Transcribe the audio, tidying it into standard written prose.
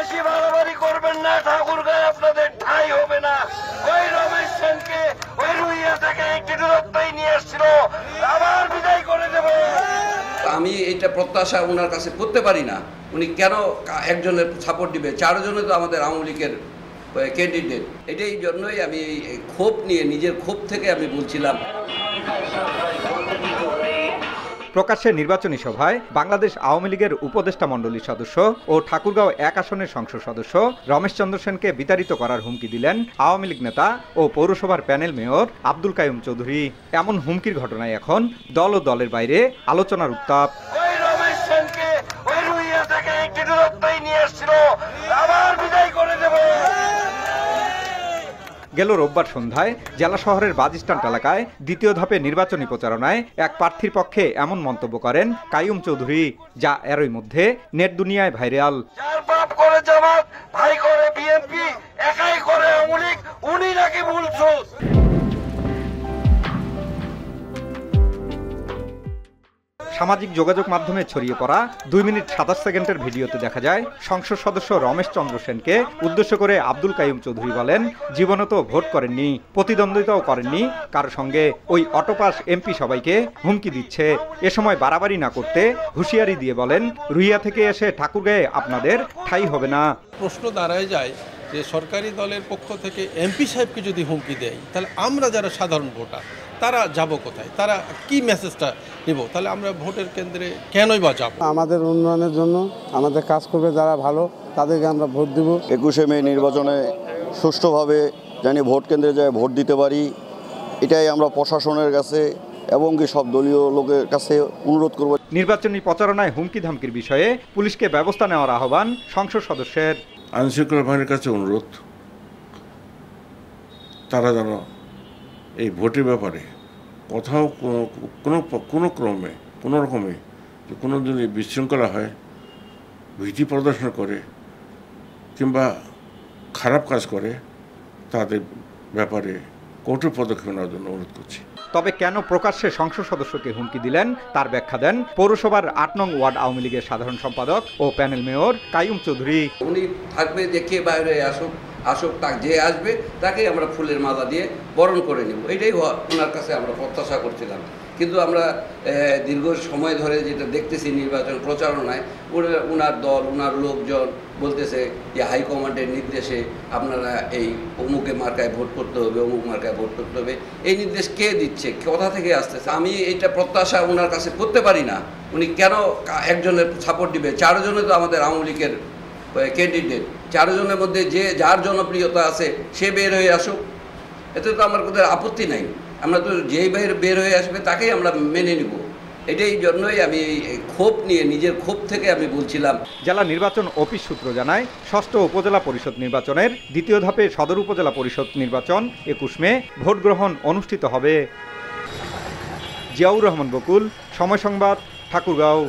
বেশি বাড়াবাড়ি করবেন না, ঠাকুরগাঁয়ে আপনাদের ঠাঁই হবে না। ওই রমেশ সেনকে ওই রুইয়া থেকে একটি দূরত্বই নিয়ে এসেছিল, আবার বিদায় করে দেব। আমি এটা প্রত্যাশা ওনার কাছে করতে পারি না। উনি কেন একজনের সাপোর্ট দিবে? 4 জনে তো আমাদের আওয়ামী লীগের ক্যান্ডিডেট। এটাই জন্যই আমি ক্ষোভ নিয়ে, নিজের ক্ষোভ থেকে আমি বলছিলাম। প্রকাশ্যে নির্বাচনী সভায় বাংলাদেশ আওয়ামী লীগের উপদেষ্টা মণ্ডলীর সদস্য ও ঠাকুরগাঁও 1 আসনের সংসদ সদস্য রমেশ চন্দ্র সেনকে বিতাড়িত করার হুমকি দিলেন আওয়ামী লীগ নেতা ও পৌরসভার প্যানেল মেয়র আব্দুল কাইয়ুম চৌধুরী। এমন হুমকির ঘটনায় এখন দল ও দলের বাইরে আলোচনার উত্তাপ। ওই রমেশ সেনকে ওই রুইয়া থেকে একটি দূরত্বই নিয়ে এসেছিল, আবার বিদায় করে দেব। গেল রোববার সন্ধ্যায় জেলা শহরের বাজিস্টান এলাকায় দ্বিতীয় ধাপে নির্বাচনী প্রচারণায় এক প্রার্থীর পক্ষে এমন মন্তব্য করেন কাইয়ুম চৌধুরী, যা এরই মধ্যে নেট দুনিয়ায় ভাইরাল। যার বাপ করে জামাত, ভাই করে বিএনপি, একাই করে আওয়ামী লীগ, উনি নাকি ভুলছুস। সামাজিক যোগাযোগ মাধ্যমে ছড়িয়ে পড়া 2 মিনিট 27 সেকেন্ডের ভিডিওতে দেখা যায় সংসদ সদস্য রমেশ চন্দ্র সেনকে উদ্দেশ্য করে আব্দুল কাইয়ুম চৌধুরী বলেন, জীবনে তো ভোট করেননি, প্রতিদ্বন্দ্বিতাও করেননি কারো সঙ্গে, ওই অটোপাস এমপি সবাইকে হুমকি দিচ্ছে। এ সময় বাড়াবাড়ি না করতে হুঁশিয়ারি দিয়ে বলেন, রুইয়া থেকে এসে ঠাকুরগাঁয়ে আপনাদের ঠাঁই হবে না। প্রশ্ন দাঁড়ায় যায় যে সরকারি দলের পক্ষ থেকে এমপি সাহেবকে যদি হুমকি দেয়, তাহলে আমরা যারা সাধারণ ভোটার তারা যাব কোথায়? তারা কি মেসেজটা নেব? তাহলে আমরা ভোটের কেন্দ্রে কেনই বা যাব? আমাদের উন্নয়নের জন্য আমাদের কাজ করবে যারা ভালো, তাদেরকে আমরা ভোট দেব। 21শে মে নির্বাচনে সুষ্ঠুভাবে জানি ভোট কেন্দ্রে যায় ভোট দিতে পারি, এটাই আমরা প্রশাসনের কাছে এবং কি সব দলীয় লোকের কাছে অনুরোধ করব। নির্বাচনী প্রচারণায় হুমকি ধামকির বিষয়ে পুলিশকে ব্যবস্থা নেওয়ার আহ্বান সংসদ সদস্যের। আইনশৃঙ্খলা বাহিনীর কাছে অনুরোধ, তারা যেন এই ভোটের ব্যাপারে কোথাও কোনো ক্রমে কোনো রকমে কোনো যদি বিশৃঙ্খলা হয়, ভীতি প্রদর্শন করে কিংবা খারাপ কাজ করে, তাদের ব্যাপারে কঠোর পদক্ষেপ নেওয়ার জন্য অনুরোধ করছি। তবে কেন প্রকাশ্যে সংসদ সদস্যকে হুমকি দিলেন তার ব্যাখ্যা দেন পৌরসভার 8 নং ওয়ার্ড আওয়ামী লীগের সাধারণ সম্পাদক ও প্যানেল মেয়র কাইয়ুম চৌধুরী। উনি থাকবে, দেখে বাইরে আসুক, যে আসবে তাকে আমরা ফুলের মালা দিয়ে বরণ করে নেব, এটাই ওনার কাছে আমরা প্রত্যাশা করছিলাম। কিন্তু আমরা দীর্ঘ সময় ধরে যেটা দেখতেছি নির্বাচন প্রচারণায়, ওনার দল, ওনার লোকজন বলতেছে যে হাইকমান্ডের নির্দেশে আপনারা এই অমুকে মার্কায় ভোট করতে হবে, অমুক মার্কায় ভোট করতে হবে। এই নির্দেশ কে দিচ্ছে, কোথা থেকে আসতেছে? আমি এটা প্রত্যাশা ওনার কাছে করতে পারি না। উনি কেন একজনের সাপোর্ট দিবে? 4 জনে তো আমাদের আওয়ামী লীগের ক্যান্ডিডেট। 4 জনের মধ্যে যে যার জনপ্রিয়তা আছে সে বের হয়ে আসুক, এতে তো আমার কোনো আপত্তি নাই। আমরা তো যেই বের হয়ে আসবে তাকেই আমরা মেনে নিব। এটাই জন্যই আমি ক্ষোভ নিয়ে, নিজের ক্ষোভ থেকে আমি বলছিলাম। জেলা নির্বাচন অফিস সূত্র জানায়, 6ষ্ঠ উপজেলা পরিষদ নির্বাচনের দ্বিতীয় ধাপে সদর উপজেলা পরিষদ নির্বাচন 21 মে ভোট গ্রহণ অনুষ্ঠিত হবে। জিয়াউর রহমান বকুল, সময় সংবাদ, ঠাকুরগাঁও।